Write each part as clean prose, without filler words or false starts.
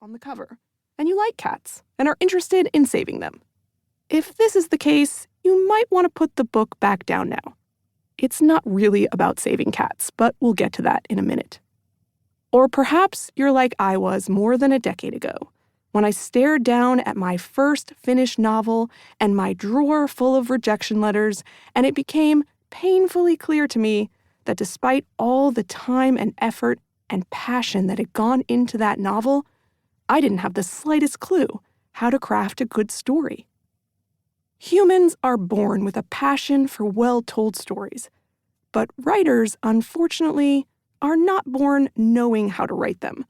on the cover, and you like cats and are interested in saving them. If this is the case, you might want to put the book back down now. It's not really about saving cats, but we'll get to that in a minute. Or perhaps you're like I was more than a decade ago, when I stared down at my first finished novel and my drawer full of rejection letters, and it became painfully clear to me that despite all the time and effort and passion that had gone into that novel, I didn't have the slightest clue how to craft a good story. Humans are born with a passion for well-told stories, but writers, unfortunately, are not born knowing how to write them.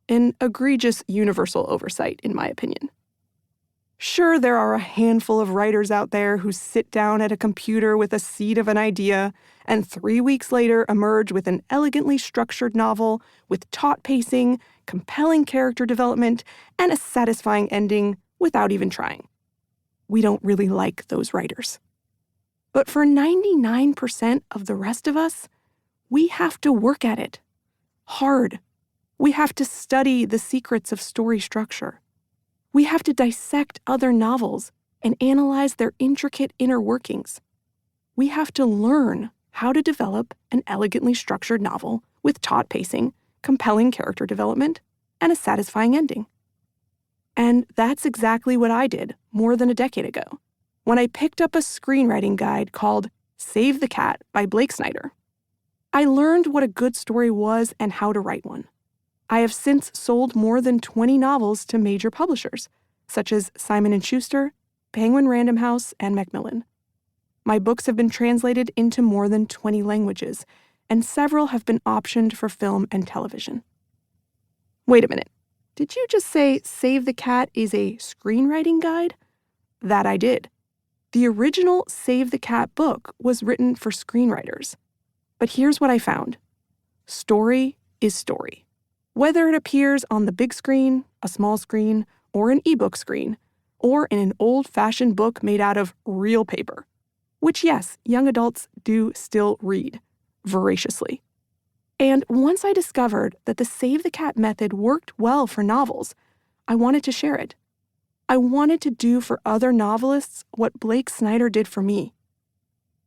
An egregious universal oversight, in my opinion. Sure, there are a handful of writers out there who sit down at a computer with a seed of an idea and 3 weeks later emerge with an elegantly structured novel with taut pacing, compelling character development, and a satisfying ending without even trying. We don't really like those writers. But for 99% of the rest of us, we have to work at it. Hard. We have to study the secrets of story structure. We have to dissect other novels and analyze their intricate inner workings. We have to learn how to develop an elegantly structured novel with taut pacing, compelling character development, and a satisfying ending. And that's exactly what I did more than a decade ago, when I picked up a screenwriting guide called Save the Cat by Blake Snyder. I learned what a good story was and how to write one. I have since sold more than 20 novels to major publishers, such as Simon & Schuster, Penguin Random House, and Macmillan. My books have been translated into more than 20 languages, and several have been optioned for film and television. Wait a minute. Did you just say Save the Cat is a screenwriting guide? That I did. The original Save the Cat book was written for screenwriters. But here's what I found. Story is story. Whether it appears on the big screen, a small screen, or an ebook screen, or in an old-fashioned book made out of real paper, which, yes, young adults do still read voraciously. And once I discovered that the Save the Cat method worked well for novels, I wanted to share it. I wanted to do for other novelists what Blake Snyder did for me.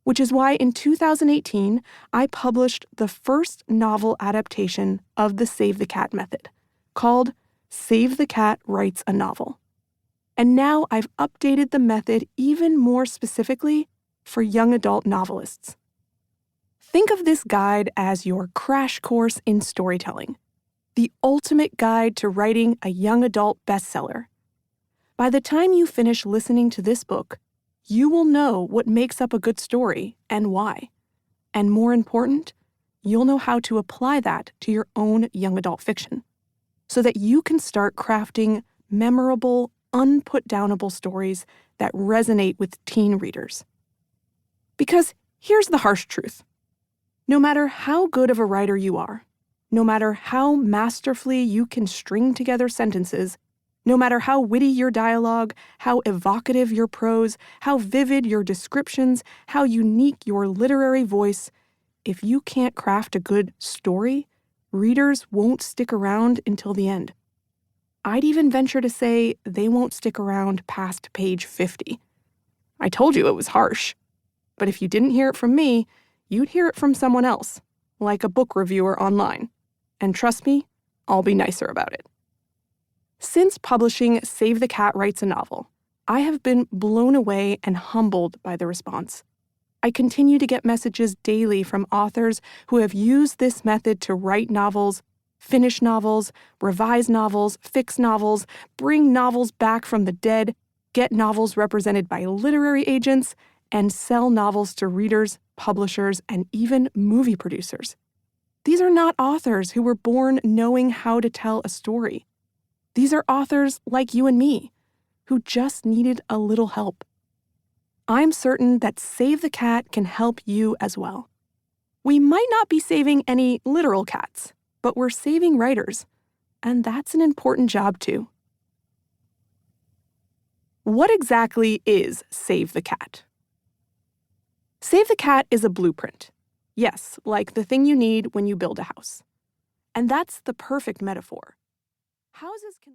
Which is why in 2018, I published the first novel adaptation of the Save the Cat method, called Save the Cat Writes a Novel. And now I've updated the method even more specifically for young adult novelists. Think of this guide as your crash course in storytelling, the ultimate guide to writing a young adult bestseller. By the time you finish listening to this book, you will know what makes up a good story and why. And more important, you'll know how to apply that to your own young adult fiction, so that you can start crafting memorable, unput-downable stories that resonate with teen readers. Because here's the harsh truth. No matter how good of a writer you are, no matter how masterfully you can string together sentences, no matter how witty your dialogue, how evocative your prose, how vivid your descriptions, how unique your literary voice, if you can't craft a good story, readers won't stick around until the end. I'd even venture to say they won't stick around past page 50. I told you it was harsh. But if you didn't hear it from me, you'd hear it from someone else, like a book reviewer online. And trust me, I'll be nicer about it. Since publishing Save the Cat Writes a Novel, I have been blown away and humbled by the response. I continue to get messages daily from authors who have used this method to write novels, finish novels, revise novels, fix novels, bring novels back from the dead, get novels represented by literary agents, and sell novels to readers, publishers, and even movie producers. These are not authors who were born knowing how to tell a story. These are authors like you and me, who just needed a little help. I'm certain that Save the Cat can help you as well. We might not be saving any literal cats, but we're saving writers, and that's an important job too. What exactly is Save the Cat? Save the Cat is a blueprint. Yes, like the thing you need when you build a house. And that's the perfect metaphor. Houses can